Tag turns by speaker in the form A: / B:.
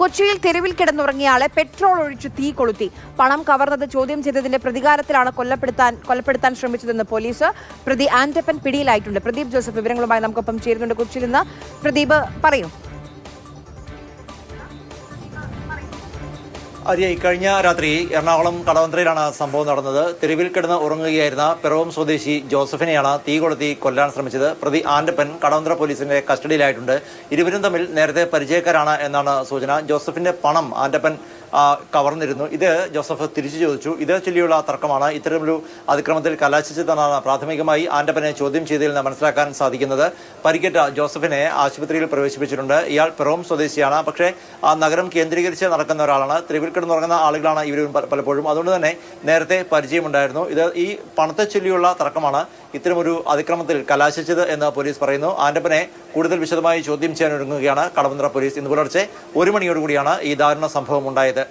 A: കൊച്ചിയിൽ തെരുവിൽ കിടന്നുറങ്ങിയയാളെ പെട്രോൾ ഒഴിച്ച് തീ കൊളുത്തി. പണം കവർന്നത് ചോദ്യം ചെയ്തതിന്റെ പ്രതികാരത്തിലാണ് കൊലപ്പെടുത്താൻ ശ്രമിച്ചതെന്ന് പോലീസ്. പ്രതി ആന്റപ്പൻ പിടിയിലായിട്ടുണ്ട്. പ്രദീപ് ജോസഫ് വിവരങ്ങളുമായി നമുക്കൊപ്പം ചേരുന്നുണ്ട് കൊച്ചിയിൽ നിന്ന്. പ്രദീപ്, പറയൂ.
B: അതെ, കഴിഞ്ഞ രാത്രി എറണാകുളം കടവന്ത്രയിലാണ് സംഭവം നടന്നത്. തെരുവിൽ കിടന്ന് ഉറങ്ങുകയായിരുന്ന പിറവം സ്വദേശി ജോസഫിനെയാണ് തീ കൊളുത്തി കൊല്ലാൻ ശ്രമിച്ചത്. പ്രതി ആന്റപ്പൻ കടവന്ത്ര പോലീസിന്റെ കസ്റ്റഡിയിലായിട്ടുണ്ട്. ഇരുവരും തമ്മിൽ നേരത്തെ പരിചയക്കാരാണ് എന്നാണ് സൂചന. ജോസഫിന്റെ പണം ആന്റപ്പൻ കവർന്നിരുന്നു. ഇത് ജോസഫ് തിരിച്ചു ചോദിച്ചു. ഇത് ചൊല്ലിയുള്ള തർക്കമാണ് ഇത്തരമൊരു അതിക്രമത്തിൽ കലാശിച്ചതെന്നാണ് പ്രാഥമികമായി ആന്റപ്പനെ ചോദ്യം ചെയ്തതിൽ നിന്ന് മനസ്സിലാക്കാൻ സാധിക്കുന്നത്. പരിക്കേറ്റ ജോസഫിനെ ആശുപത്രിയിൽ പ്രവേശിപ്പിച്ചിട്ടുണ്ട്. ഇയാൾ പിറവം സ്വദേശിയാണ്. പക്ഷേ നഗരം കേന്ദ്രീകരിച്ച് നടക്കുന്ന ഒരാളാണ്. തെരുവിൽ കിടന്നുറങ്ങുന്ന ആളുകളാണ് ഇവരും പലപ്പോഴും. അതുകൊണ്ട് തന്നെ നേരത്തെ പരിചയമുണ്ടായിരുന്നു. ഇത് ഈ പണത്തെ ചൊല്ലിയുള്ള തർക്കമാണ് ഇത്തരമൊരു അതിക്രമത്തിൽ കലാശിച്ചത് എന്ന് പോലീസ് പറയുന്നു. ആന്റപ്പനെ കൂടുതൽ വിശദമായി ചോദ്യം ചെയ്യാനൊരുങ്ങുകയാണ് കടവന്ത്ര പോലീസ്. ഇന്ന് പുലർച്ചെ 1 മണിയോടുകൂടിയാണ് ഈ ദാരുണ സംഭവം ഉണ്ടായത്.